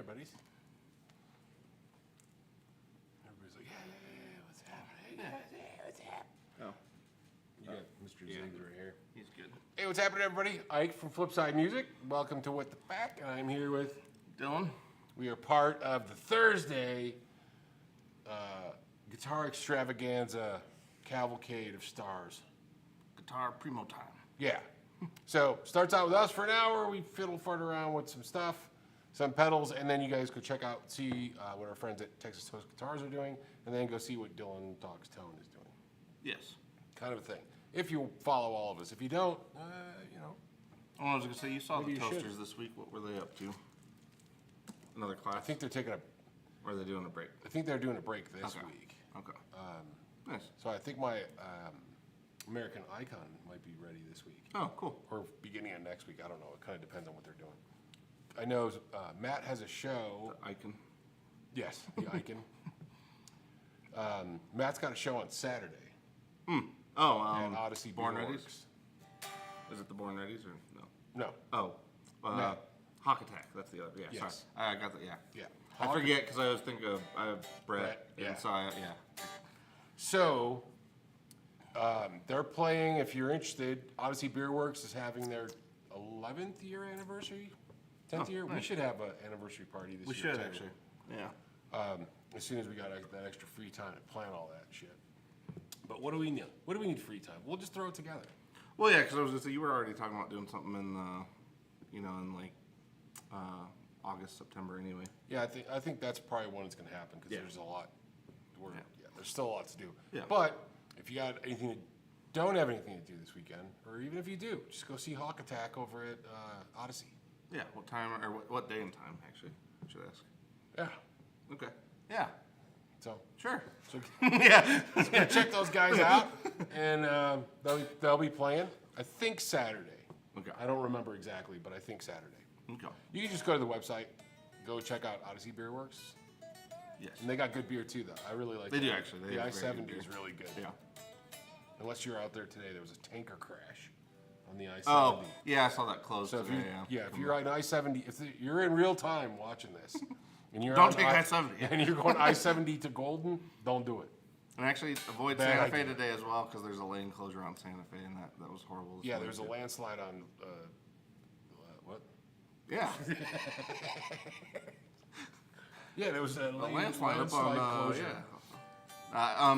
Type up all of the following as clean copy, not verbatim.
everybody's. Everybody's like, hey, what's happening? Hey, what's happening? Oh. You got Mr. Ziegler here. He's good. Hey, what's happening, everybody? Ike from Flipside Music. Welcome to What the F.A.Q, and I'm here with Dylan. We are part of the Thursday Guitar Extravaganza Cavalcade of Stars. Guitar primo time. Yeah. So, starts out with us for an hour. We fiddle fart around with some stuff, some pedals, and then you guys go check out, see what our friends at Texas Toast Guitars are doing, and then go see what Dylan Talks Tone is doing. Yes. Kind of a thing. If you follow all of us. If you don't, you know. Oh, I was going to say, you saw Maybe the you Toasters should. this week. What were they up to? Another class? I think they're taking a. Or are they doing a break? I think they're doing a break this Okay. week. Okay. Nice. So I think my American Icon might be ready this week. Oh, cool. Or beginning of next week. I don't know. It kind of depends on what they're doing. I know Matt has a show. The Icon. Yes, the Icon. Matt's got a show on Saturday. Oh, at Odyssey Born Beer Readies? Works. Is it the Born Readies or no? No. Oh, Matt. Hawk Attack. That's the other. Yeah, Yes. sorry. I got that. Yeah. Yeah. I forget because I was thinking of Brett. Yeah. And so yeah. So, they're playing, if you're interested, Odyssey Beer Works is having their 11th year anniversary, 10th year. nice. We should have an anniversary party this We year. should too. actually. Yeah. As soon as we got that extra free time to plan all that shit. But what do we need? What do we need free time? We'll just throw it together. Well, yeah, because I was gonna say you were already talking about doing something in, in like August, September, anyway. Yeah, I think that's probably when it's going to happen because Yeah. there's a lot. Yeah. There's still a lot to do. Yeah. But if you got anything, don't have anything to do this weekend, or even if you do, just go see Hawk Attack over at Odyssey. Yeah. What time or what day and time actually? I should ask. Yeah. Okay. Yeah. So. Sure. So Yeah. check those guys out, and they'll be playing. I think Saturday. Okay. I don't remember exactly, but I think Saturday. Okay. You can just go to the website, go check out Odyssey Beer Works, Yes. and they got good beer too. Though I really like. They that. do actually. They The have very good I-70 beer. is really good. Yeah. Unless you're out there today, there was a tanker crash on the I-70. Oh, yeah, I saw that close So if today. you, if you're on I-70, if you're in real time watching this, and you're Don't on take I-70. and you're going I-70 to Golden, don't do it. And actually avoid Bad Santa Fe idea. today as well because there's a lane closure on Santa Fe and that was horrible. this Yeah, morning, there's a too. landslide on what? Yeah. Yeah, there was a landslide up landslide on closure.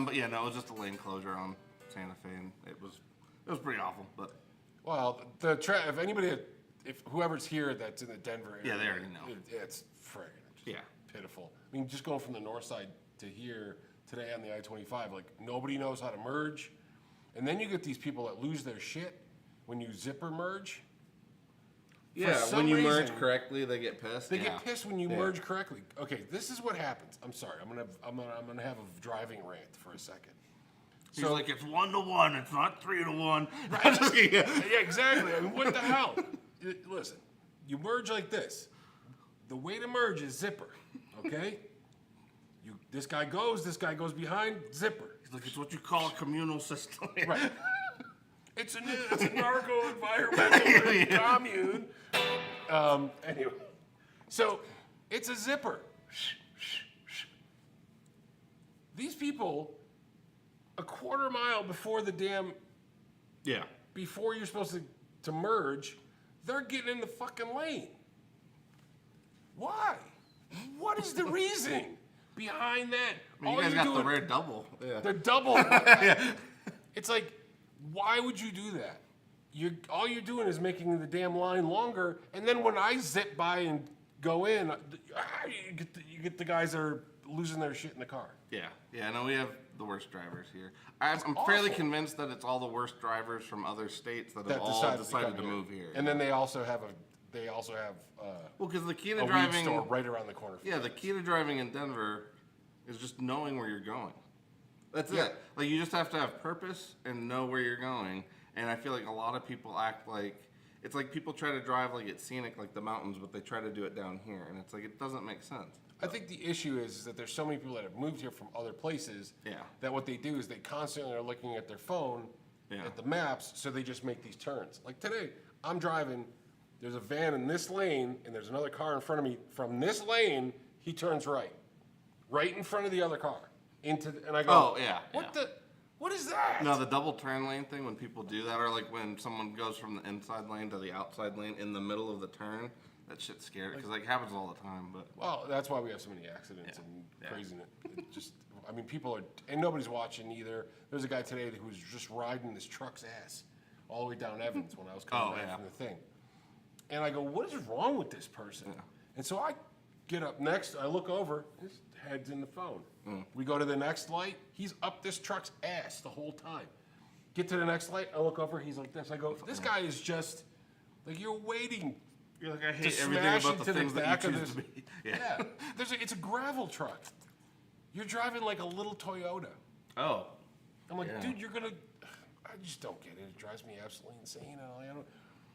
but yeah, no, it was just a lane closure on Santa Fe, and it was pretty awful. But Well, if anybody, if whoever's here that's in the Denver area, Yeah, they already know. It's friggin' just Yeah. pitiful. I mean, just going from the north side to here today on the I-25, like nobody knows how to merge, and then you get these people that lose their shit when you zipper merge. yeah, some when you merge reason, correctly, they get pissed. They yeah. get pissed when you Yeah. merge correctly. Okay, this is what happens. I'm sorry. I'm gonna have a driving rant for a second. He's like, it's 1-to-1. It's not 3-to-1. Just kidding. Yeah, exactly. I mean, what the hell? Listen, you merge like this. The way to merge is zipper, okay? This guy goes behind, zipper. He's like, it's what you call a communal system. Right. It's a narco-environmental commune. Anyway, so it's a zipper. These people, a quarter mile before the damn Yeah. before you're supposed to merge, they're getting in the fucking lane. Why? What is the reasoning behind that? I mean, you guys got the rare double. Yeah. The double. It's like, why would you do that? All you're doing is making the damn line longer, and then when I zip by and go in, you get the guys that are losing their shit in the car. Yeah. Yeah, no, we have the worst drivers here. I'm fairly convinced that it's all the worst drivers from other states that have all decided to move here. And then they also have Well, because the key a to weed driving, store right around the corner. yeah, the key to driving in Denver is just knowing where you're going. That's Yeah. it. Like you just have to have purpose and know where you're going. And I feel like a lot of people act like it's like people try to drive like it's scenic, like the mountains, but they try to do it down here, and it's like it doesn't make sense. I think the issue is that there's so many people that have moved here from other places Yeah. that what they do is they constantly are looking at their phone, Yeah. at the maps, so they just make these turns. Like today, I'm driving there's a van in this lane, and there's another car in front of me. From this lane, he turns right in front of the other car. And I go, Oh, yeah. What is that? No, the double turn lane thing, when people do that, or like when someone goes from the inside lane to the outside lane in the middle of the turn, that shit's scary, because like, it happens all the time. But well, that's why we have so many accidents and craziness. It just, I mean, people are, and nobody's watching either. There's a guy today who was just riding this truck's ass all the way down Evans when I was coming back from the thing. And I go, what is wrong with this person? Yeah. And so I get up next, I look over, his head's in the phone. We go to the next light, he's up this truck's ass the whole time. Get to the next light, I look over, he's like this. I go, this guy is just, like, you're waiting you're like, I to hate everything smash about the into the things that back you of choose this. to be. Yeah, it's a gravel truck. You're driving like a little Toyota. Oh. I'm like, dude, you're gonna, I just don't get it. It drives me absolutely insane. I don't,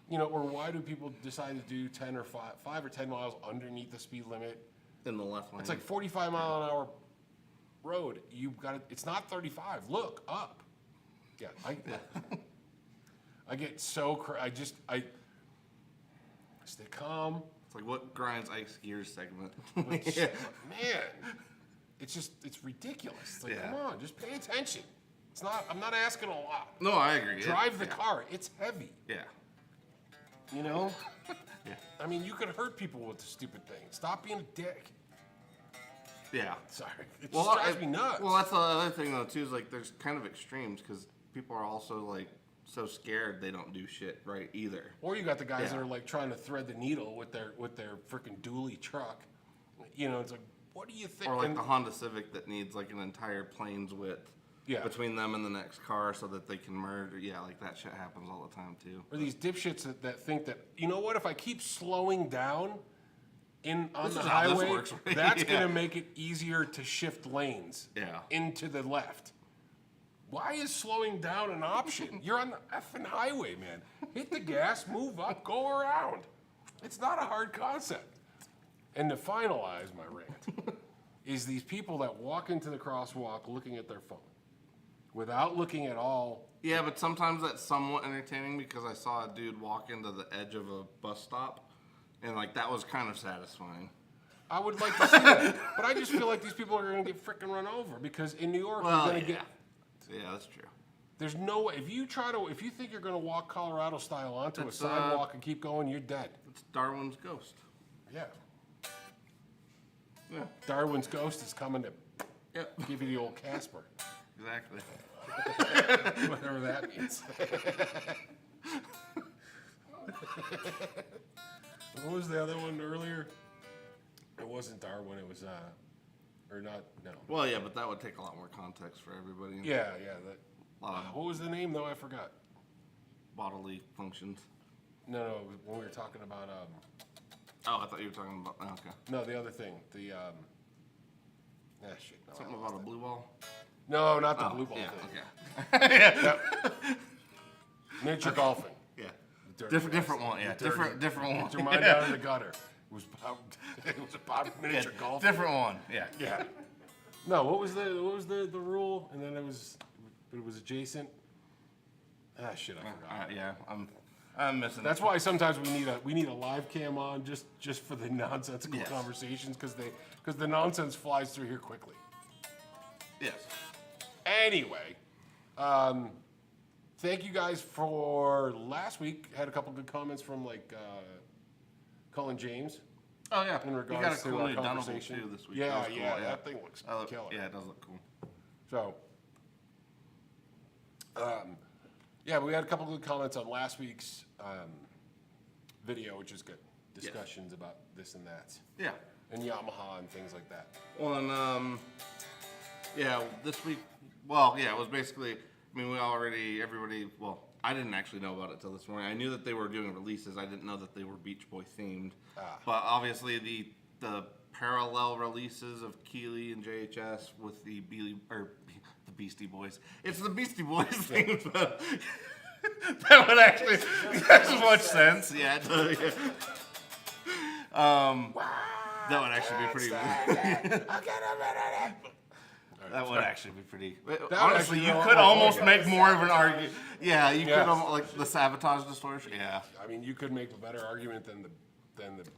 you know, or why do people decide to do 10 or 5 or 10 miles underneath the speed limit? In the left lane. It's like 45 mile an hour road. You've got it's not 35. Look up. Yeah, I get so I stay calm. It's like what grinds Ice Gears segment. Man, it's ridiculous. It's like, come on, just pay attention. It's not. I'm not asking a lot. No, I agree. Drive the car. It's heavy. Yeah. You know. Yeah. I mean, you could hurt people with the stupid thing. Stop being a dick. Yeah. Sorry. It just drives me nuts. Well, that's the other thing though too. Is like there's kind of extremes because people are also like so scared they don't do shit right either. Or you got the guys that are like trying to thread the needle with their freaking dually truck. You know, it's like, what do you think? Or like the Honda Civic that needs like an entire plane's width between them and the next car so that they can merge. Yeah, like that shit happens all the time too. Or these dipshits that think that, you know what, if I keep slowing down on the highway, works, right? that's gonna make it easier to shift lanes into the left. Why is slowing down an option? You're on the effing highway, man. Hit the gas, move up, go around. It's not a hard concept. And to finalize my rant, is these people that walk into the crosswalk looking at their phone without looking at all. Yeah, but sometimes that's somewhat entertaining because I saw a dude walk into the edge of a bus stop, and like that was kind of satisfying. I would like to see that, but I just feel like these people are going to get frickin' run over because in New York, you're going to get. Yeah, that's true. There's no way. If you think you're going to walk Colorado style onto a sidewalk and keep going, you're dead. It's Darwin's ghost. Yeah. Yeah. Darwin's ghost is coming to give you the old Casper. Exactly. Whatever that means. What was the other one earlier? It wasn't Darwin. It was or not. No. Well, yeah, but that would take a lot more context for everybody. Yeah. That. What was the name though? I forgot. Bodily functions. No. When we were talking about Oh, I thought you were talking about. Oh, okay. No, the other thing. The shit. No, Something about a blue ball. No, not the blue ball thing. Okay. Yeah. Miniature golfing. Yeah. Different one. Yeah. Different one. Get your mind out of the gutter. It was about miniature golfing. Different one. Yeah. Yeah. No, what was the rule? And then it was adjacent. Ah, shit, I forgot. Yeah, I'm missing. That's why sometimes we need a live cam on just for the nonsensical conversations because the nonsense flies through here quickly. Yes. Anyway, thank you guys for last week. Had a couple good comments from like Colin James. Oh yeah. In regards you got a to cool our new conversation. too this week. Yeah, that cool, that thing looks killer. Yeah, it does look cool. So, we had a couple good comments on last week's video, which is good. Discussions about this and that. Yeah. And Yamaha and things like that. Well, and this week, it was basically, I mean, everybody, I didn't actually know about it till this morning. I knew that they were doing releases. I didn't know that they were Beach Boy themed. But obviously the parallel releases of Keeley and JHS with the Beastie Boys. It's the Beastie Boys theme, but that would actually make so much sense. Yeah. That would actually be pretty. All That would actually be pretty. would Honestly, actually you go could on almost my make more of an argument. Yeah, you Yes. could like the Sabotage Distortion. Yeah, I mean, you could make a better argument than the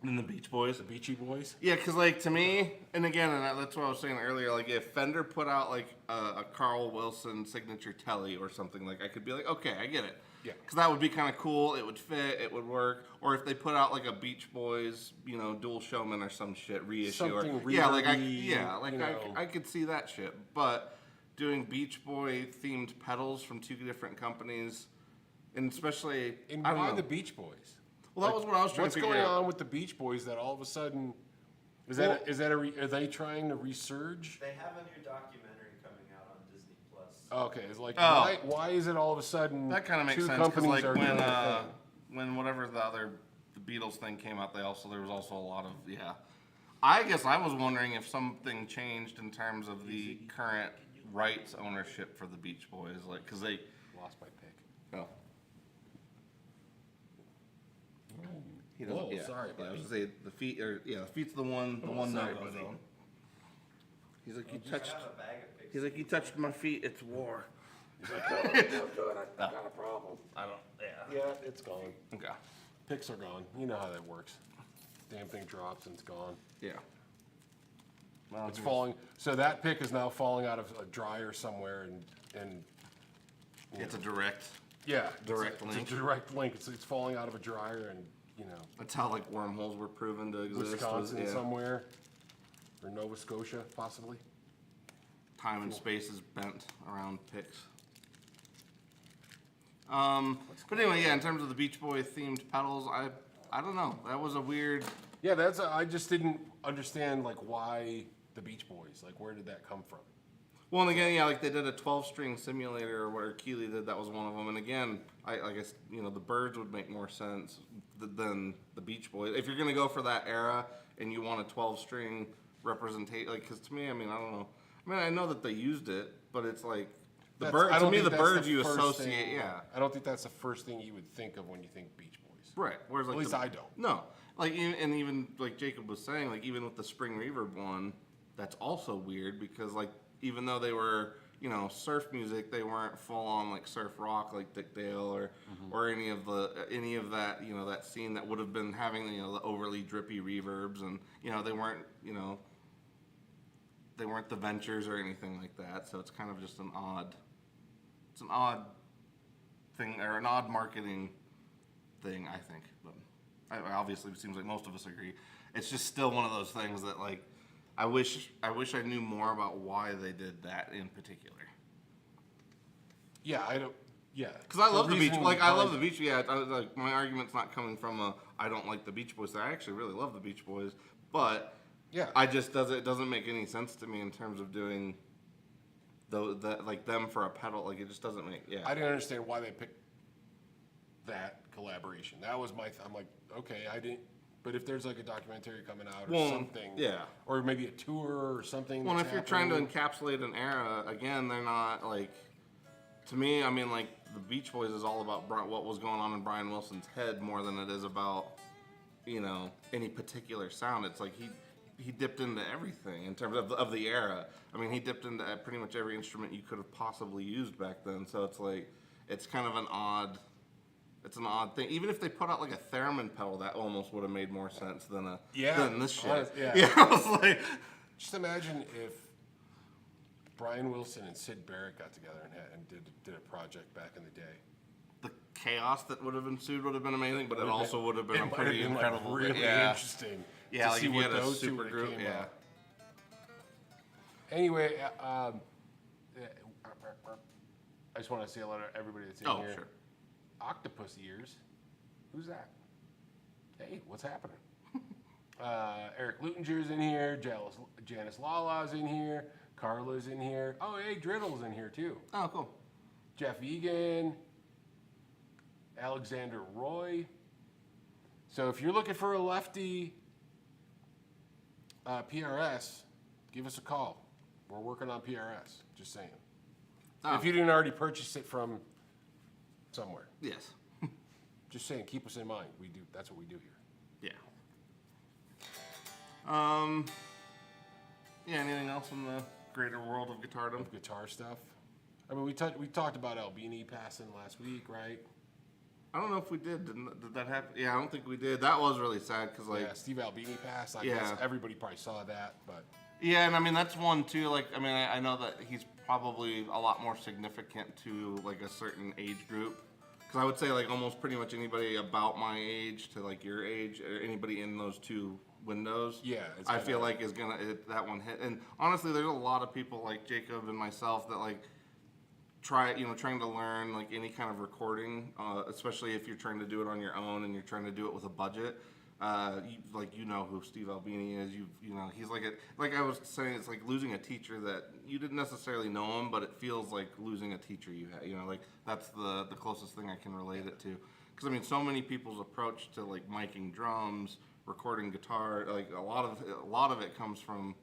and the Beach Boys. Beachy Boys. Yeah, because like to me, and again, that's what I was saying earlier. Like if Fender put out like a Carl Wilson signature Telly or something, like I could be like, okay, I get it. Yeah. Because that would be kind of cool. It would fit. It would work. Or if they put out like a Beach Boys, Dual Showman or some shit reissue. Something yeah, like reverby, I could see that shit. But doing Beach Boy themed pedals from two different companies, and especially And I don't why know. the Beach Boys? Well, that was what I was trying What's to figure going out. on with the Beach Boys that all of a sudden are they trying to resurge? They have a new documentary coming out on Disney Plus. Okay, it's like Oh. why is it all of a sudden That kind of makes two sense because companies like are doing their thing? when whatever the Beatles thing came out, there was also a lot of I guess I was wondering if something changed in terms of the current rights ownership for the Beach Boys, like because they Lost my pick. oh. He Whoa, doesn't- sorry, I was buddy. gonna say the feet's the one sorry, note buddy. zone. He's like you I touched. have a bag of picks. He's like you touched my feet. It's war. I'm good. I got a problem. I don't. Yeah. Yeah, it's gone. Okay. Picks are gone. You know how that works. Damn thing drops and it's gone. Yeah. Well, It's falling. So that pick is now falling out of a dryer somewhere, and It's a direct. yeah, Direct it's link. a direct link. It's falling out of a dryer, and That's how like wormholes were proven to exist. Wisconsin was, somewhere, or Nova Scotia possibly. Time and space is bent around picks. But anyway, yeah. In terms of the Beach Boy themed pedals, I don't know. That was a weird. Yeah, I just didn't understand like why the Beach Boys. Like where did that come from? Well, and again, yeah, like they did a 12-string simulator where Keeley did. That was one of them. And again, I guess the Birds would make more sense than the Beach Boys. If you're gonna go for that era and you want a 12-string representation, like, because to me, I mean, I don't know. I mean, I know that they used it, but it's like the Birds. I To don't me, think the that's Birds you first associate, thing- yeah. I don't think that's the first thing you would think of when you think Beach Boys. Right. Whereas, like, At least I don't. No. Like, even like Jacob was saying, like, even with the Spring Reverb one, that's also weird because, like, even though they were, surf music, they weren't full on like surf rock like Dick Dale or any of that, that scene that would have been having, the overly drippy reverbs and, they weren't, they weren't the Ventures or anything like that. So it's kind of just an odd thing or an odd marketing thing, I think. But obviously, it seems like most of us agree. It's just still one of those things that, like, I wish I knew more about why they did that in particular. Yeah, I don't. Yeah, Because I love the beach. reasoning Like, I love behind- the beach. Yeah, like my argument's not coming from I don't like the Beach Boys. I actually really love the Beach Boys, but Yeah, it doesn't make any sense to me in terms of doing like them for a pedal. Like, it just doesn't make. Yeah. I didn't understand why they picked that collaboration. That was I'm like, okay, I didn't. But if there's like a documentary coming out or Well, something, yeah. or maybe a tour or something. Well, that's if you're trying to happening- encapsulate an era, again, they're not like. To me, I mean, like the Beach Boys is all about what was going on in Brian Wilson's head more than it is about, any particular sound. It's like he dipped into everything in terms of the era. I mean, he dipped into pretty much every instrument you could have possibly used back then. So it's like it's kind of an odd thing. Even if they put out like a theremin pedal, that almost would have made more sense than this shit. yeah. I was like, Just imagine if Brian Wilson and Sid Barrett got together and did a project back in the day. the chaos that would have ensued would have been amazing, but it also would have been It a might pretty have been, like, incredible. really yeah. interesting. Yeah, to like see if you what had a those two super would've group. came Yeah. out. Anyway, I just want to say hello to everybody that's in Oh, here. sure. Octopus ears. Who's that? Hey, what's happening? Eric Lutinger's in here. Janice Lala's in here. Carla's in here. Oh, hey, Driddle's in here too. Oh, cool. Jeff Egan. Alexander Roy. So if you're looking for a lefty PRS, give us a call. We're working on PRS. Just saying. Oh. If you didn't already purchase it from somewhere, Yes. just saying, keep us in mind. We do. That's what we do here. Yeah. Yeah. Anything else on the greater world of guitardom. of guitar stuff. I mean, we talked about Albini passing last week, right? I don't know if we did. Did that happen? Yeah, I don't think we did. That was really sad because like Yeah, Steve Albini passed. I Yeah. guess everybody probably saw that, but yeah, and I mean that's one too. Like I mean I know that he's probably a lot more significant to like a certain age group. Because I would say like almost pretty much anybody about my age to like your age, or anybody in those two windows. Yeah, it's I gonna- feel like is gonna that one hit. And honestly, there's a lot of people like Jacob and myself that like trying to learn like any kind of recording, especially if you're trying to do it on your own and you're trying to do it with a budget. You know who Steve Albini is. You know he's like I was saying, it's like losing a teacher that you didn't necessarily know him, but it feels like losing a teacher you had. You know, like that's the closest thing I can relate it to. Because I mean, so many people's approach to like miking drums, recording guitar, like a lot of it comes from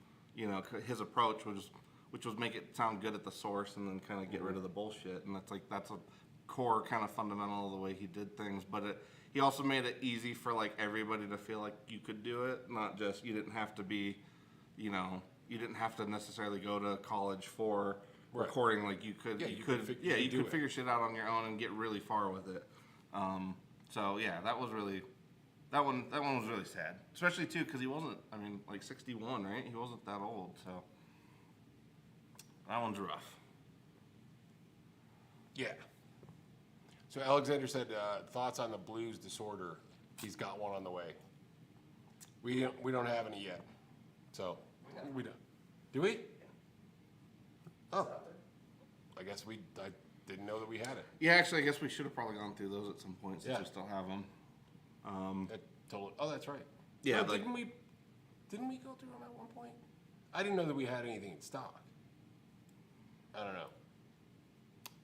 his approach which was make it sound good at the source and then kind of get rid of the bullshit. And that's a core kind of fundamental of the way he did things. But he also made it easy for like everybody to feel like you could do it, not just you didn't have to be, you didn't have to necessarily go to college for Right. recording. Like you could, Yeah, you you could, could yeah, you do could it. figure shit out on your own and get really far with it. So yeah, that one was really sad, especially too because he wasn't. I mean, like 61, right? He wasn't that old, so that one's rough. yeah. So Alexander said thoughts on the blues disorder. He's got one on the way. We don't have any yet, so we don't. Do we? Oh, I guess I didn't know that we had it. Yeah, actually, I guess we should have probably gone through those at some point since Yeah. we still have them. Oh, that's right. Yeah, No, like- didn't we go through them at one point? I didn't know that we had anything in stock. I don't know.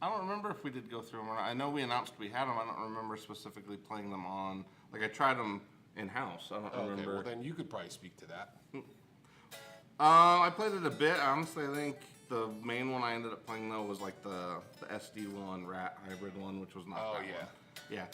I don't remember if we did go through them or not. I know we announced we had them. I don't remember specifically playing them on. Like I tried them in house. I don't Okay, remember. well then you could probably speak to that. I played it a bit. Honestly, I think the main one I ended up playing though was like the SD1 Rat hybrid one, which was not Oh, that yeah. one.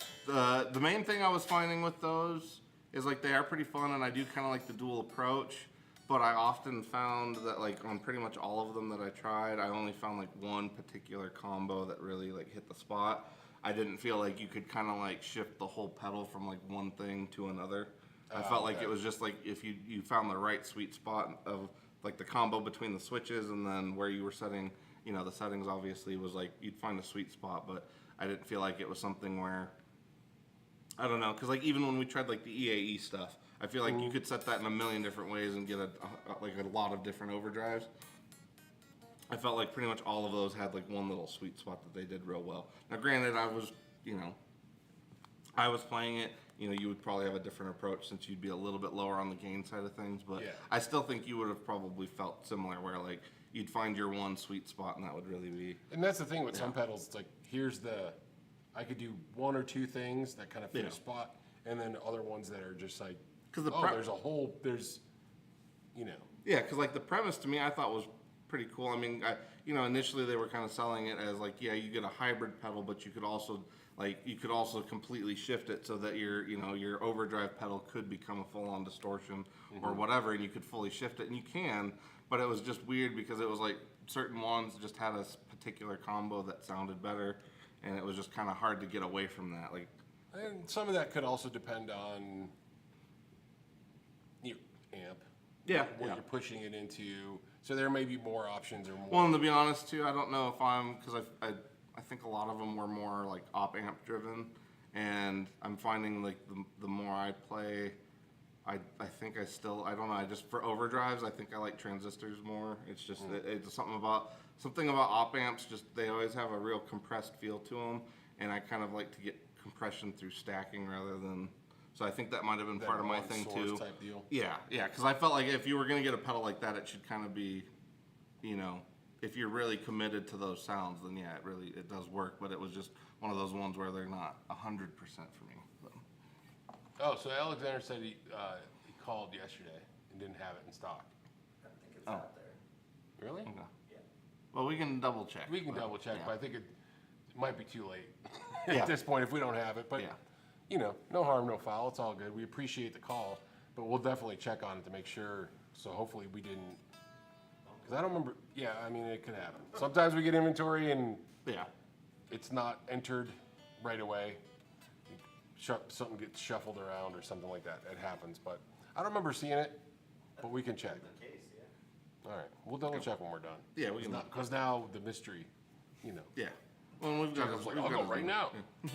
Yeah. The main thing I was finding with those is like they are pretty fun, and I do kind of like the dual approach. But I often found that like on pretty much all of them that I tried, I only found like one particular combo that really like hit the spot. I didn't feel like you could kind of like shift the whole pedal from like one thing to another. I felt like okay. it was just like if you found the right sweet spot of like the combo between the switches and then where you were setting, the settings obviously was like you'd find a sweet spot, but I didn't feel like it was something where, I don't know, because like even when we tried like the EAE stuff, I feel like you could set that in a million different ways and get a lot of different overdrives. I felt like pretty much all of those had like one little sweet spot that they did real well. Now granted, I was playing it, you would probably have a different approach since you'd be a little bit lower on the gain side of things, but Yeah. I still think you would have probably felt similar where like you'd find your one sweet spot and that would really be, And that's the thing with some pedals, it's like, I could do one or two things that kind of fit Yeah. a spot, and then other ones that are just like, 'Cause the yeah, because like the premise to me I thought was pretty cool. I mean, initially they were kind of selling it as like, yeah, you get a hybrid pedal, but you could also completely shift it so that your overdrive pedal could become a full-on distortion or whatever, and you could fully shift it, and you can. But it was just weird because it was like certain ones just had a particular combo that sounded better, and it was just kind of hard to get away from that. Like, and some of that could also depend on your amp. Yeah, What yeah. you're pushing it into. So there may be more options or more. well, and to be honest too, I don't know if because I think a lot of them were more like op amp driven, and I'm finding like the more I play, I think I don't know. I just for overdrives, I think I like transistors more. It's just it's something about op amps. Just they always have a real compressed feel to them, and I kind of like to get compression through stacking rather than. So I think that might have been That part of my one thing source too. type deal. Yeah, because I felt like if you were gonna get a pedal like that, it should kind of be, if you're really committed to those sounds, then yeah, it does work. But it was just one of those ones where they're not 100% for me. So. Oh, so Alexander said he called yesterday and didn't have it in stock. I think it's out there. Really? Okay. Yeah. Well, we can double check. We can but, double check, yeah. but I think it might be too late Yeah. at this point if we don't have it. But, Yeah. no harm, no foul. It's all good. We appreciate the call, but we'll definitely check on it to make sure. So hopefully we didn't Because I don't remember. Yeah, I mean, it could happen. Sometimes we get inventory and Yeah. it's not entered right away. Something gets shuffled around or something like that. It happens, but I don't remember seeing it. But we can check. The case, yeah. All right, we'll double check when we're done. Yeah, we can. Because now the mystery, you know. Yeah. Well, we've got. Jacob's like, we've I'll got go his right name. now. Do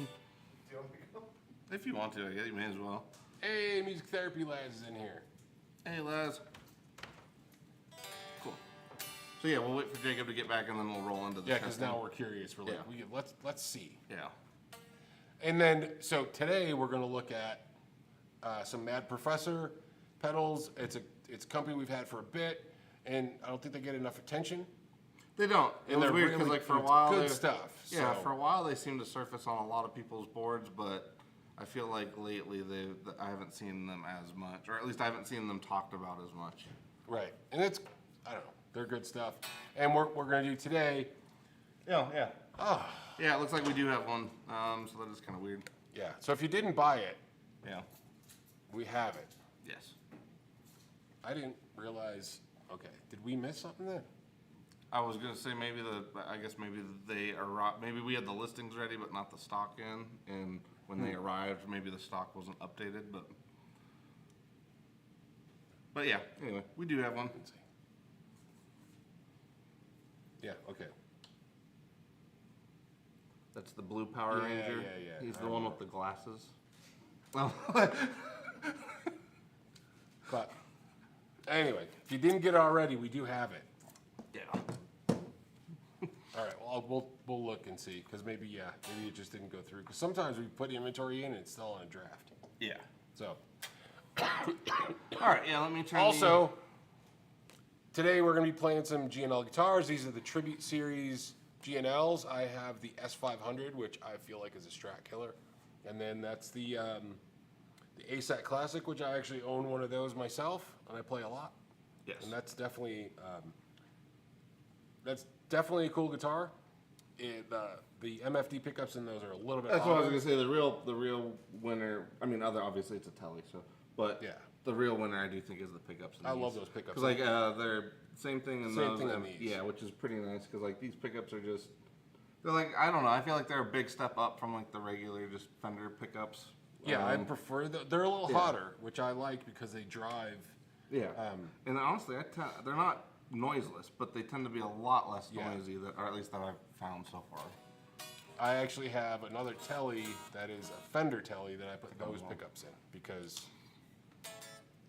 you want me to go? If you want to, yeah, you may as well. Hey, music therapy lads is in here. Hey, Les. Cool. So yeah, we'll wait for Jacob to get back, and then we'll roll into the. Yeah, because testing. now we're curious. We're like, Yeah. let's see. Yeah. And then, so today we're going to look at some Mad Professor pedals. It's a company we've had for a bit, and I don't think they get enough attention. They don't. It And was they're weird because really like for a good while, stuff. Yeah, so. for a while they seem to surface on a lot of people's boards, but I feel like lately I haven't seen them as much, or at least I haven't seen them talked about as much. Right, and it's, I don't know, they're good stuff. And we're going to do today, Yeah. oh, Yeah, it looks like we do have one. So that is kind of weird. yeah. So if you didn't buy it, Yeah. we have it. Yes. I didn't realize, okay, did we miss something then? I was gonna say maybe maybe we had the listings ready but not the stock in, and when they arrived maybe the stock wasn't updated, but yeah, anyway, we do have one. Let's see. Yeah, okay. That's the blue Power Yeah, Ranger. yeah. He's I the one remember. with the glasses. Oh. But anyway, if you didn't get it already, we do have it. Yeah. All right, well, we'll look and see, because maybe it just didn't go through. Because sometimes we put inventory in and it's still on a draft. Yeah. So, All right. Yeah. Let me turn. also, today we're going to be playing some GNL guitars. These are the Tribute Series GNLs. I have the S500, which I feel like is a Strat killer. And then that's the ASAT Classic, which I actually own one of those myself, and I play a lot. Yes. And that's definitely a cool guitar. The MFD pickups in those are a little bit That's what I was hotter. gonna say. The real winner. I mean, obviously it's a Telly, so but Yeah. the real winner I do think is the pickups. I love those pickups. because like they're same thing in Same those. thing on and- these. Yeah, which is pretty nice because like these pickups are just they're like I don't know. I feel like they're a big step up from like the regular just Fender pickups. Yeah, I prefer they're a little yeah. hotter, which I like because they drive. Yeah. And honestly, they're not noiseless, but they tend to be a lot less Yeah. noisy, or at least that I've found so far. I actually have another Telly that is a Fender Telly that I put those wow. pickups in because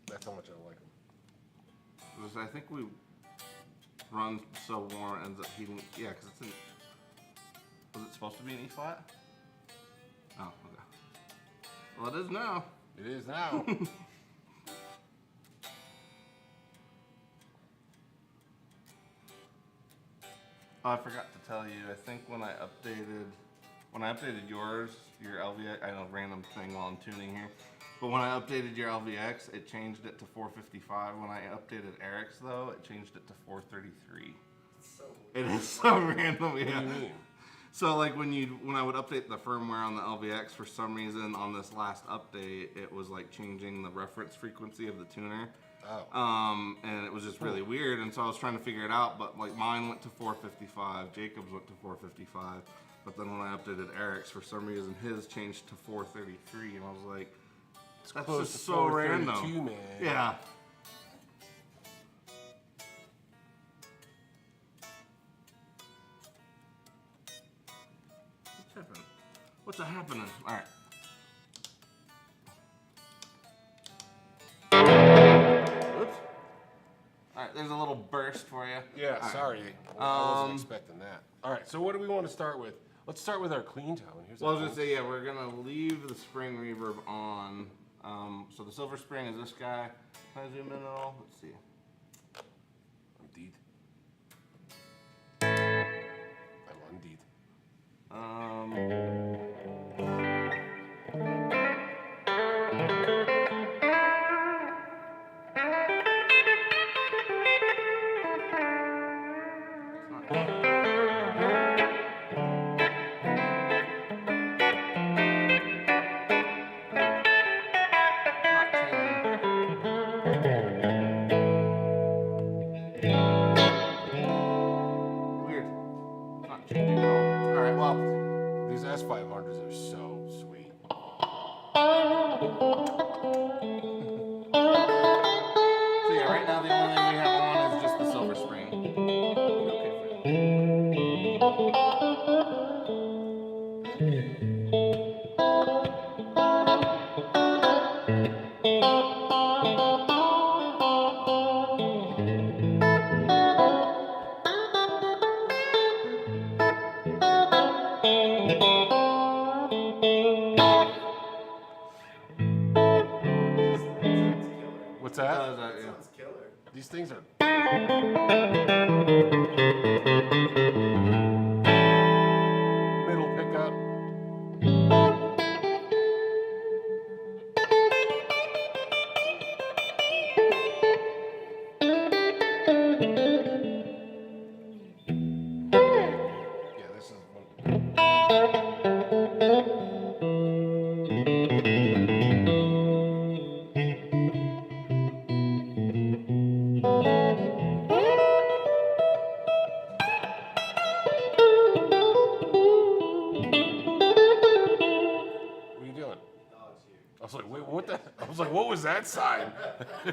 that's how much I like them. Because I think we run so warm it ends up heating. Yeah, because it's in. Was it supposed to be an E flat? Oh, okay. Well, it is now. It is now. Oh, I forgot to tell you. I think when I updated your LVX, I know random thing while I'm tuning here, but when I updated your LVX, it changed it to 455. When I updated Eric's though, it changed it to 433. So It is so random. What do Yeah. you mean? So like when I would update the firmware on the LVX, for some reason on this last update, it was like changing the reference frequency of the tuner. Oh. And it was just really weird, and so I was trying to figure it out, but like mine went to 455, Jacob's went to 455, but then when I updated Eric's, for some reason his changed to 433, and I was like, that's close just to so 432, random. man. Yeah. What's happening? What's happening? All right. Oops. All right, there's a little burst for you. Yeah, All right. sorry. I wasn't expecting that. All right, so what do we want to start with? Let's start with our clean tone. Here's Well, I our was gonna clean- say, yeah, we're gonna leave the spring reverb on. So the silver spring is this guy. Can I zoom in at all? Let's see. Indeed. I'm indeed. Not changing. All right, well, These S500s are so sweet. so yeah, right now the only thing we have on is just the silver spring. Okay for that. What's That that? sounds yeah. Sounds killer. These things are. Middle pickup. Yeah, this is one. What are you doing? Dog's here. I was like, wait, what the? I was like, what was that sign? I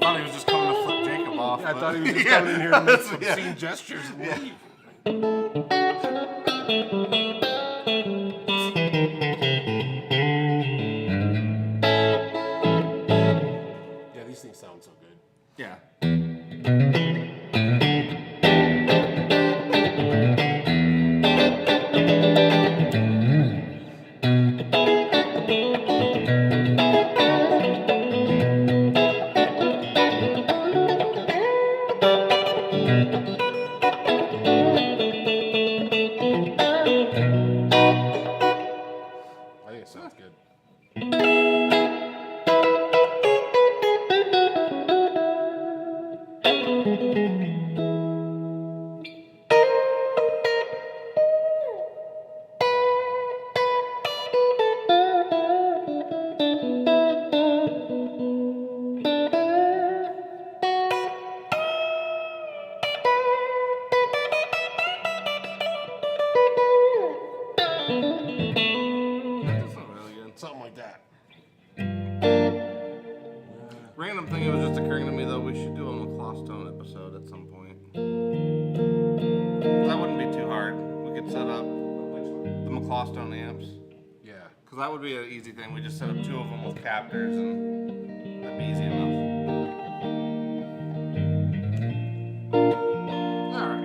thought he was just coming to flip Jacob off. Yeah, I but- thought he was just coming in here and make that's- some yeah. obscene gestures and Yeah. leave. Yeah, these things sound so good. Yeah. I think it sounds good. That's not really good. Something like that. Random thing, it was just occurring to me though, we should do a McCloss tone episode at some point. That wouldn't be too hard. We could set up Which one? the McCloss tone amps. Yeah. Because that would be an easy thing. We just set up 2 of them with captors and that'd be easy enough. Alright.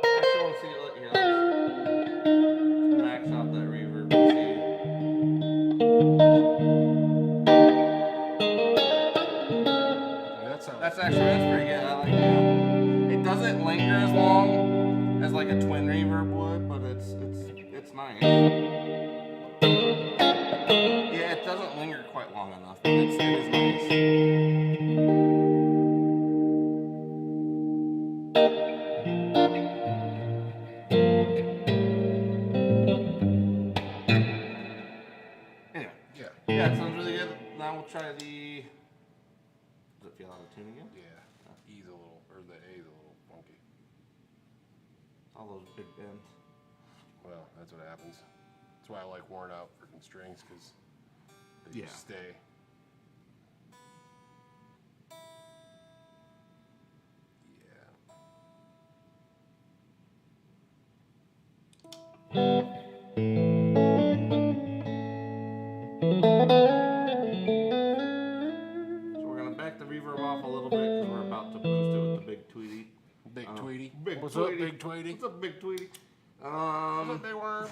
Actually, I want to see it here. Let's max out that reverb and see. Yeah, that sounds. That's pretty good. I like that. It doesn't linger as long as like a twin reverb would, but it's nice. Yeah, it doesn't linger quite long enough, but it is nice. Anyway, Yeah. yeah, it sounds really good. Now we'll try the. Does it feel out of tune again? Yeah. E's a little, or the A's a little funky. All those big bends. Well, that's what happens. That's why I like worn out freaking strings, because they Yeah. just stay. Yeah. So we're gonna back the reverb off a little bit because we're about to boost it with the big Tweedy. Big Tweedy. Big What's Tweedy. up, Big Tweedy? What's up, big Tweedy? What's up, Big Worm?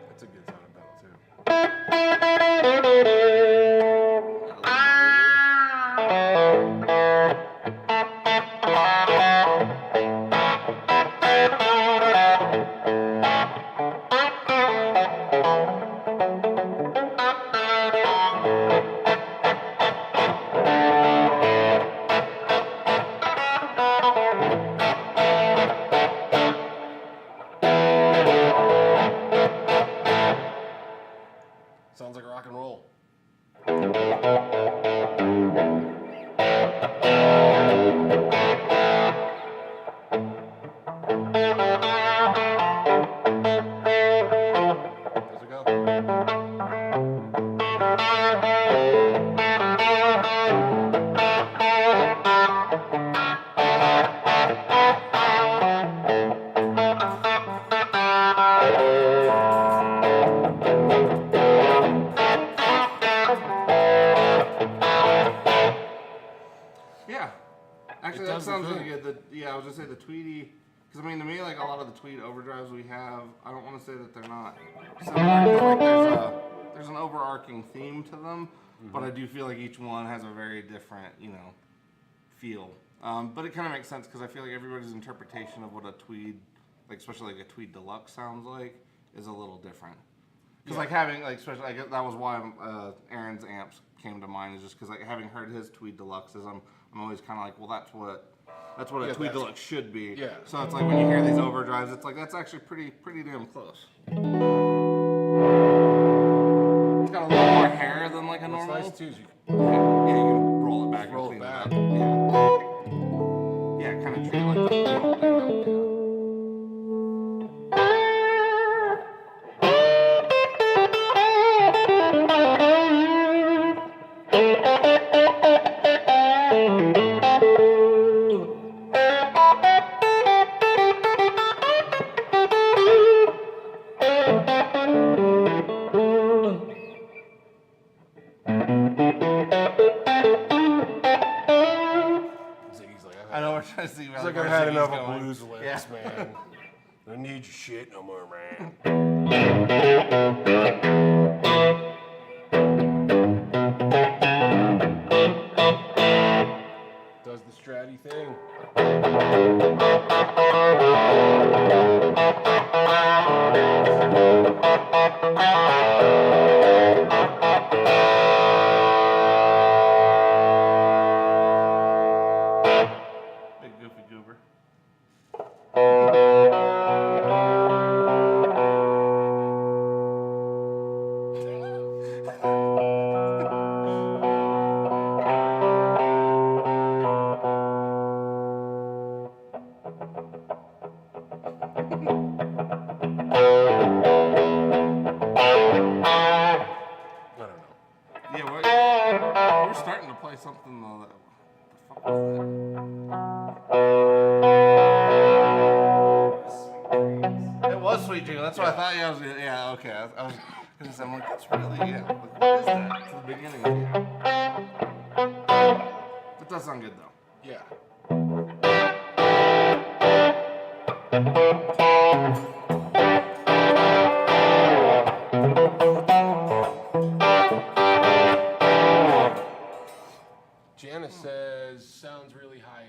That's a good sounding pedal, too. Sounds like rock and roll. Does it go? Yeah. Actually, It that does the sounds really thing. good. Yeah, I was gonna say the Tweedy, because I mean, to me, like a lot of the Tweed overdrives we have, I don't want to say that they're not similar. 'Cause, like there's an overarching theme to them, but I do feel like each one has a very different, feel. But it kind of makes sense because I feel like everybody's interpretation of what a Tweed, like especially like a Tweed Deluxe sounds like, is a little different. Because like having like especially like that was why Aaron's amps came to mind, is just because like having heard his Tweed Deluxes, I'm always kind of like, well, that's what a Tweed Deluxe should be. Yeah. So it's like when you hear these overdrives, it's like that's actually pretty damn close. It's got a little more hair than like a What's normal. nice too is you Yeah, you can roll it back roll and it clean back. it up. Yeah, kind of treat it like the Ziggy's like, I know we're trying to see. It's like I've had enough of blues lips, Yeah. man. I don't need your shit no more, man. Does the Stratty thing. Big goofy goober. I don't know. Yeah, we're starting to play something though. What the fuck was that? It was Sweet Dream. That's what I thought. Yeah, I was. Yeah, okay. I was. Cause I'm like, that's really. Yeah. Like, what is that? It's the beginning of It does sound good though. Yeah. Janice says sounds really high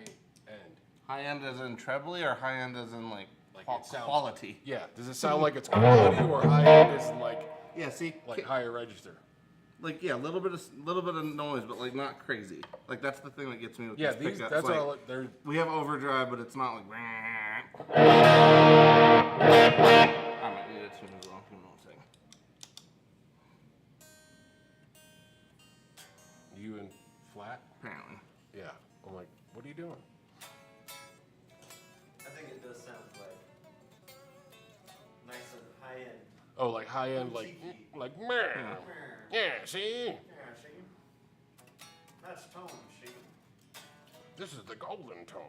end. High end as in trebly, or high end as in like, Like it sounds- quality? Yeah. Does it sound like it's quality or high end is like Yeah. See, higher register? like yeah, a little bit of noise, but like not crazy. Like that's the thing that gets me with Yeah, these these pickups. that's like, all they're we have overdrive, but it's not like. I might need a tune as well. Give me one second. you and flat? Apparently. Yeah. I'm like, what are you doing? I think it does sound like nice and high end. Oh, like high end, like meh. Yeah, see? Yeah, see? That's tone, see? This is the golden tone.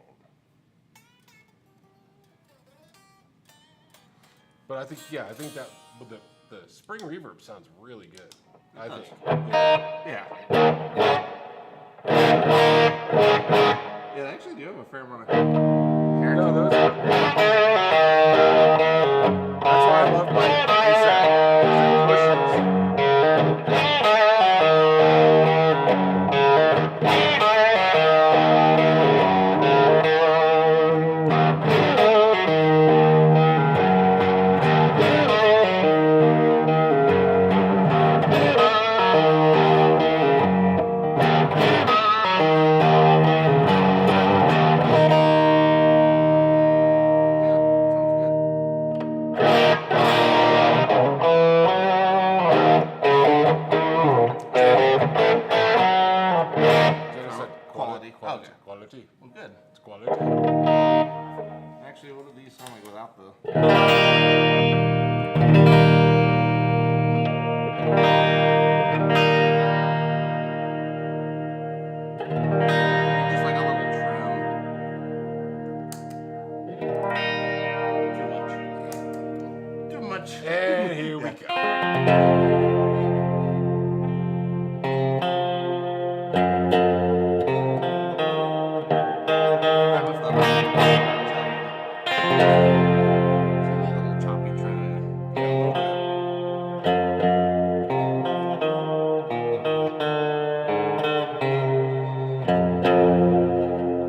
But I think that with the spring reverb sounds really good. I does. think. Yeah. Yeah. Yeah, they actually do have a fair amount of hair. No, those. That's why I love my ASAP pushes. quality. Well, good. It's quality. Actually, what do these sound like without the? Just like a little trim. Too much. And here we go. That was the little choppy trim. Yeah,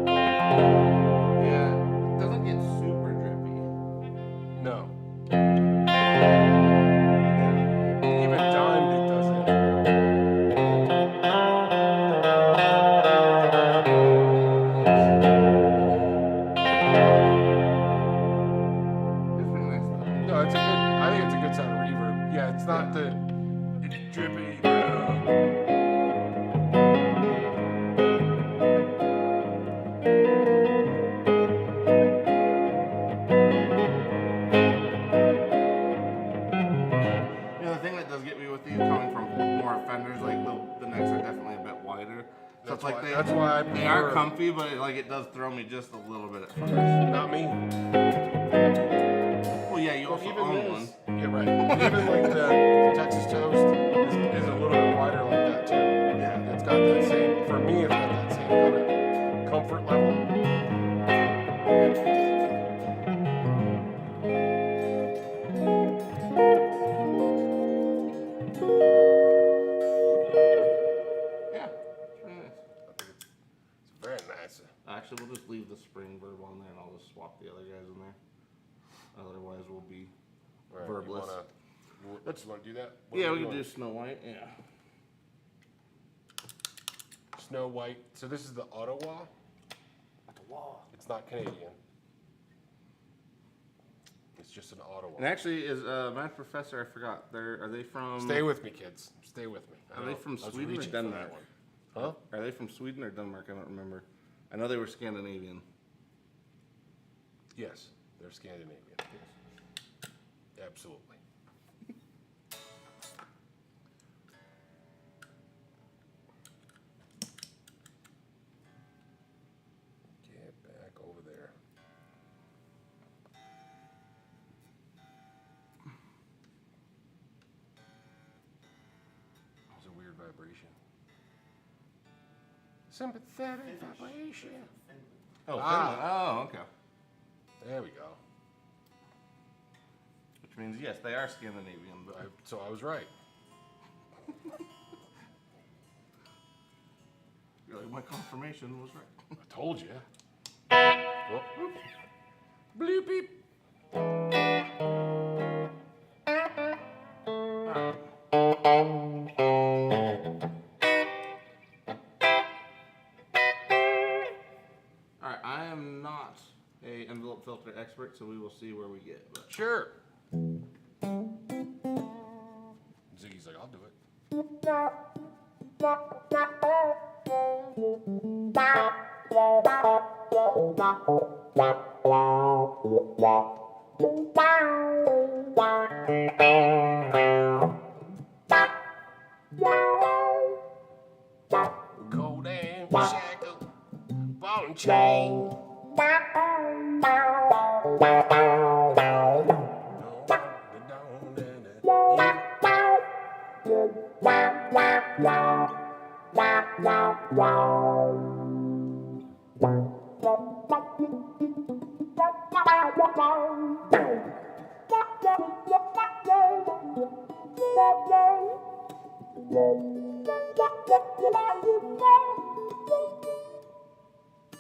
a little bit. Yeah, it doesn't get super drippy. No. Even dimed it doesn't. It's pretty nice though. No, it's a good. I think it's a good sound of reverb. Yeah, it's not the. It's drippy. You know, the thing that does get me with these coming from more Fenders, like the necks are definitely a bit wider. So it's like That's why I they are prefer- comfy, but it does throw me just a little bit at first. Not me. Well, yeah, you also own one. Yeah, right. And even like the Texas Toast is a little bit wider like that too. Yeah. It's got that same. For me, it's got that same kind of comfort level. Yeah, it's pretty nice. I think it's very nice. Actually, we'll just leave the spring verb on there, and I'll just swap the other guys in there. Otherwise, we'll be Right, verbless. Let's want to do that. What Yeah, do we you can do want? Snow White. Yeah. Snow White. So this is the Ottawa. It's not Canadian. It's just an Ottawa. And actually, is Math Professor? I forgot. Are they from? Stay with me, kids. Stay with me. I Are they know, from I was Sweden or reaching for that Denmark? one. Huh? Are they from Sweden or Denmark? I don't remember. I know they were Scandinavian. Yes, they're Scandinavian. Absolutely. Get back over there. There's a weird vibration. Sympathetic vibration. Oh, Ah. Finland. Oh, okay. There we go. Which means yes, they are Scandinavian. But So I was right. you're like, my confirmation was right. I told you. Oh. Bloop beep. All right, I am not a envelope filter expert, so we will see where we get. But Sure. Ziggy's like, I'll do it. Cold and shackled, ball and chain.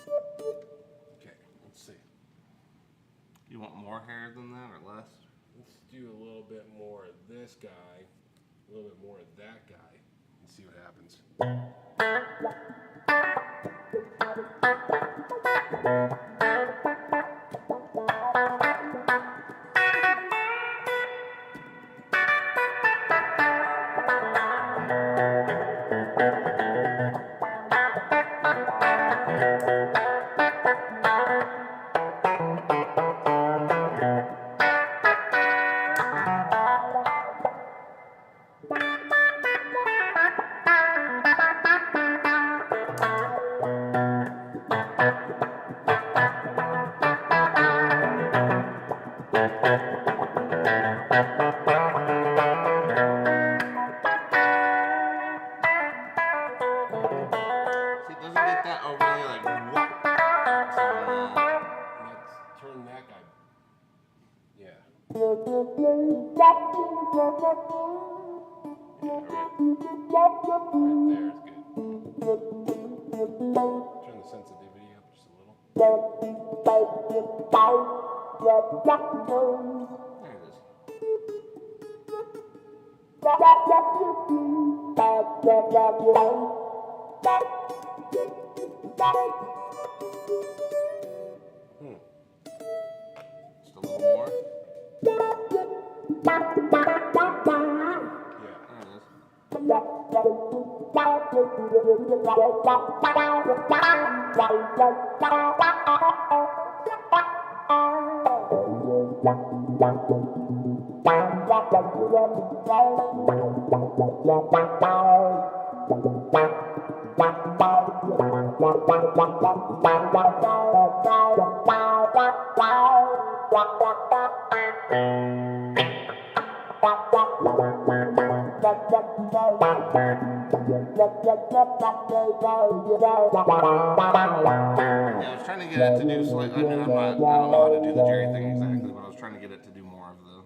Okay, let's see. you want more hair than that or less? Let's do a little bit more of this guy, a little bit more of that guy, and see what happens. there is good. Turn the sensitivity up just a little. There it is. Just a little more. Yeah. There it is. Yeah, I was trying to get it to do slightly. I mean, I don't know how to do the Jerry thing exactly, but I was trying to get it to do more of the.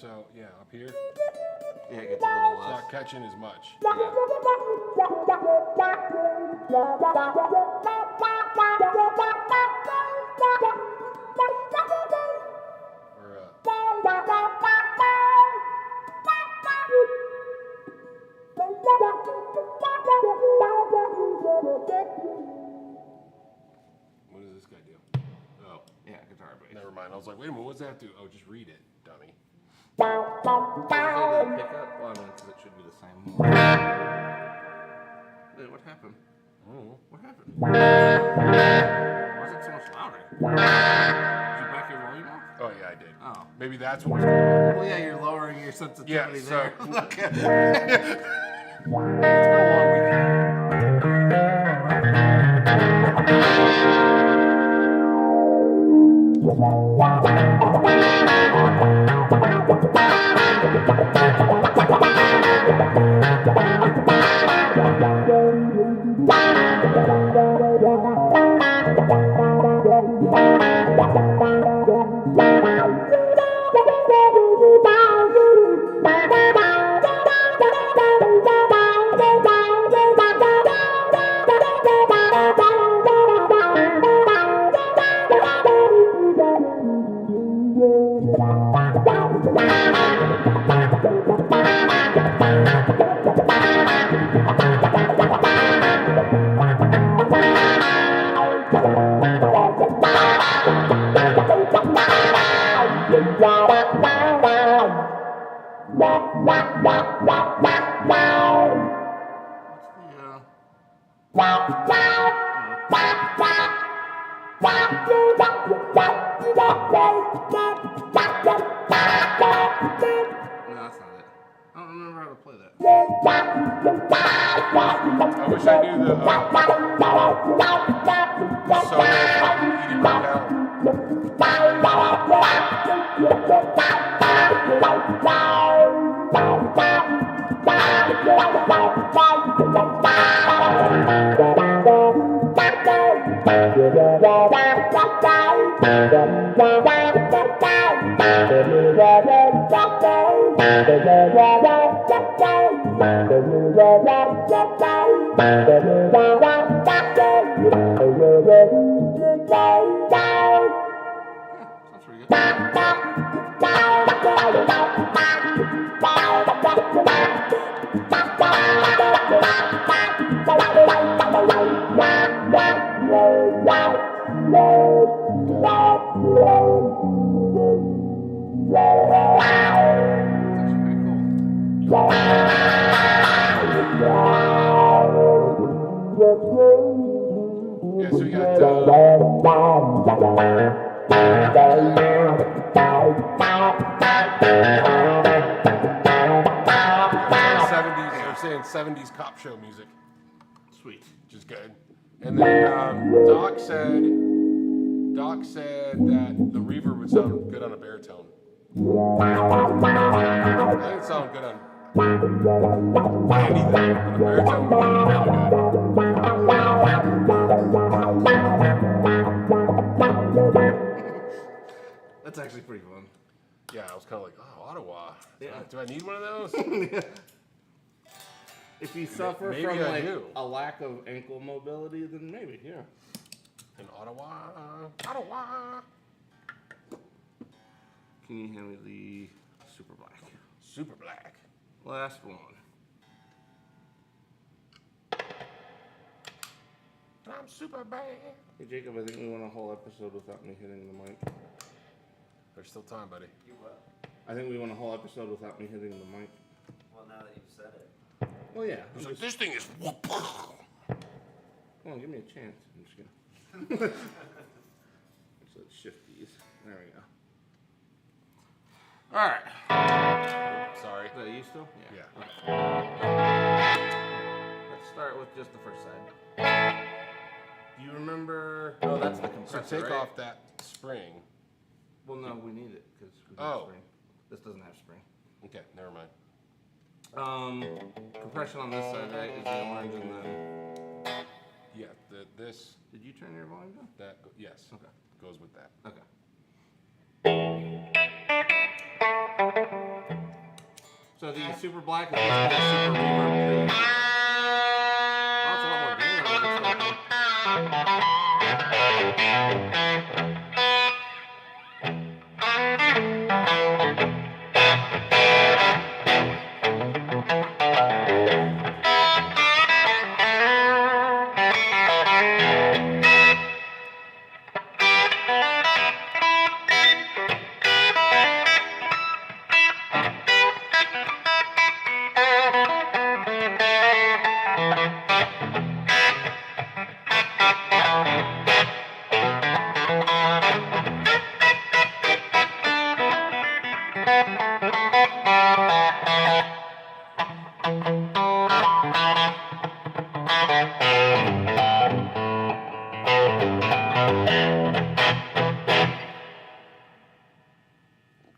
So, yeah, up here, it's Yeah, it gets a little less. not catching as much. Or, what does this guy do? Oh, Yeah, guitar bass. never mind. I was like, wait a minute, what's that do? Oh, just read it, dummy. Is it a pickup? Well, I mean, because it should be the same. Wait, what happened? Oh. What happened? Why is it so much louder? Did you back your volume off? Oh, yeah, I did. Oh. Maybe that's what was going on. Well, yeah, you're lowering your sensitivity Yeah, there. so- Okay. It's been a long week. No, that's not it. I don't remember how to play that. I wish I knew the solo from Edie Brickell. Sounds pretty good. It's actually pretty cool. Yeah, so we got 70s, they're saying 70s cop show music, Sweet. which is good. And then Doc said that the reverb would sound good on a baritone. I think it sounded good on Anything. But a baritone would be really good. That's actually pretty fun. Yeah, I was kind of like, oh, Ottawa. Yeah. Do I need one of those? If you suffer maybe from I like do. a lack of ankle mobility, then maybe, yeah. In Ottawa. Ottawa. Can you hand me the super black? Super black. Last one. I'm super bad. Hey Jacob, I think we went a whole episode without me hitting the mic. There's still time, buddy. You what? I think we went a whole episode without me hitting the mic. Well, now that you've said it. Well, yeah. He's I'm like, just- this thing is. Come on, give me a chance. I'm just kidding. So let's shift these. There we go. All right. Sorry. Is that you still? Yeah. Let's start with just the first side. Do you remember? Oh, that's the So compressor, take right? off that spring. Well, no, we need it because we Oh. have spring. This doesn't have spring. Okay, never mind. Compression on this side, right, is the orange, and then Yeah, this, did you turn your volume down? that, yes, Okay. goes with that. Okay. So the super black is basically a super reverb. Oh, that's a lot more gain than I was expecting.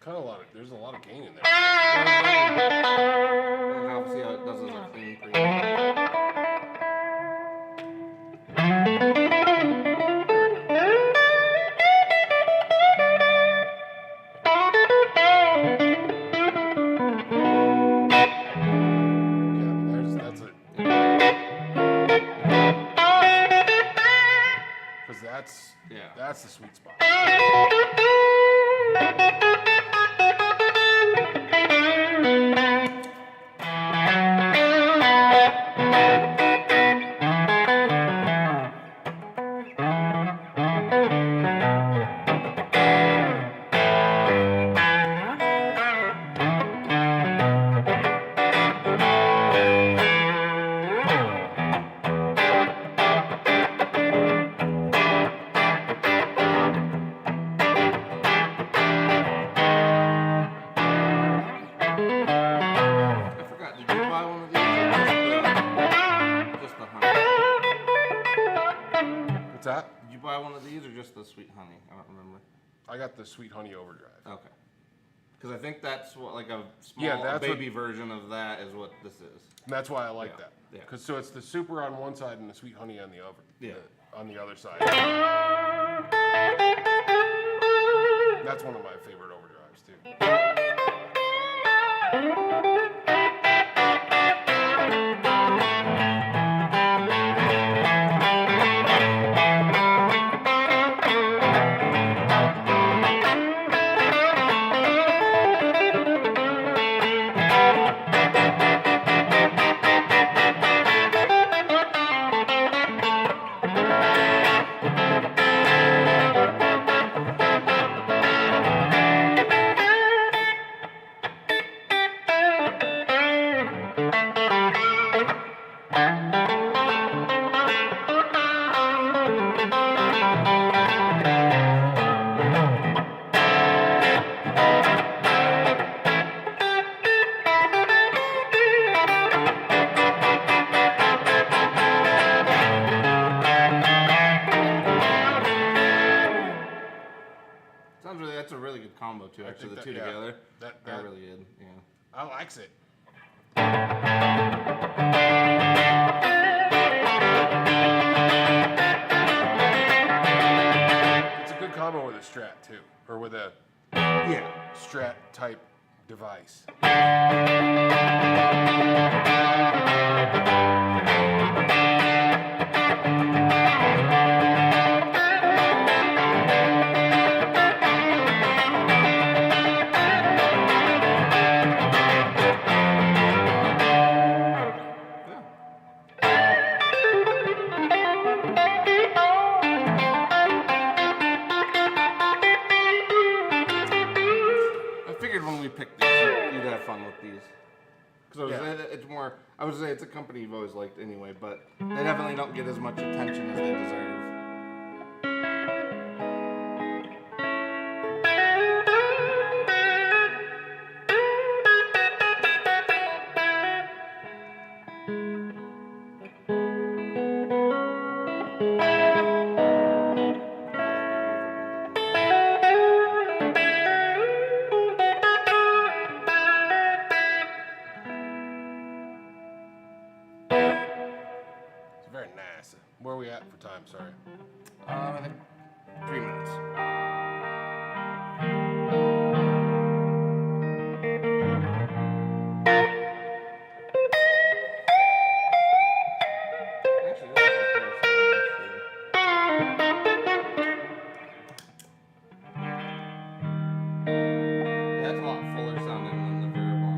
Kind of a lot of, there's a lot of gain in there. I'll see how it does as a clean pre. Yeah, I mean, that's it. Because that's the sweet spot. I forgot. Did you buy one of these or just the honey? What's that? Did you buy one of these or just the sweet honey? I don't remember. I got the Sweet Honey Overdrive. Okay. Because I think that's what like a small Yeah, that's baby version of that is what this is. And that's why I like Yeah, that. yeah. Because so it's the super on one side and the Sweet Honey on the other. Yeah. On the other side. That's one of my favorite overdrives too. Sounds really. That's a really good combo too. I Actually, think the two that- yeah. together That are really good. Yeah. I likes it. Strat type device. I figured when we picked these, you'd have fun with these. Because it's more, I would say it's a company you've always liked anyway, but they definitely don't get as much attention as they deserve. It's very nice. Where are we at for time? Sorry. I think 3 minutes. Actually, this is yeah, that's a lot fuller sounding than the Verb one.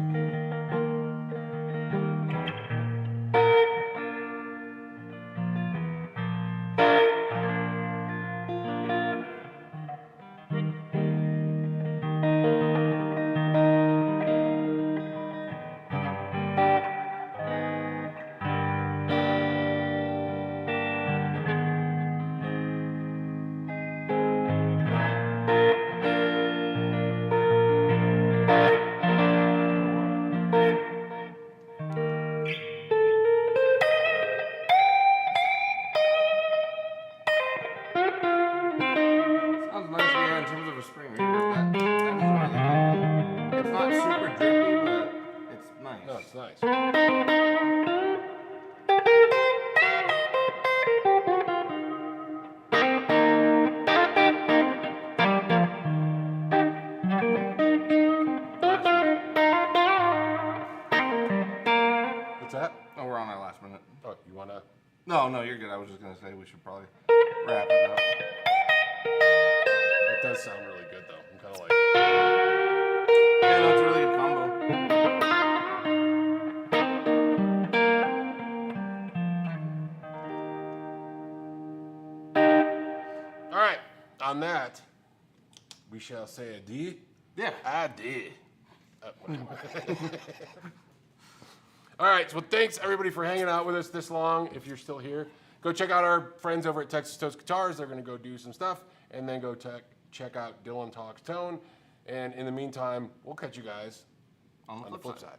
Sounds nice, yeah, in terms of a spring reverb. That is a really good one. It's not super drippy, but it's nice. No, it's nice. What's that? Oh, we're on our last minute. Oh, you wanna? No, you're good. I was just gonna say we should probably wrap it up. It does sound really good though. I'm kind of like. Yeah, that's a really good combo. All right. On that, we shall say adieu. Yeah. Adieu. All right. So thanks everybody for hanging out with us this long. If you're still here, go check out our friends over at Texas Toast Guitars. They're going to go do some stuff, and then go check out Dylan Talks Tone. And in the meantime, we'll catch you guys on the flip side.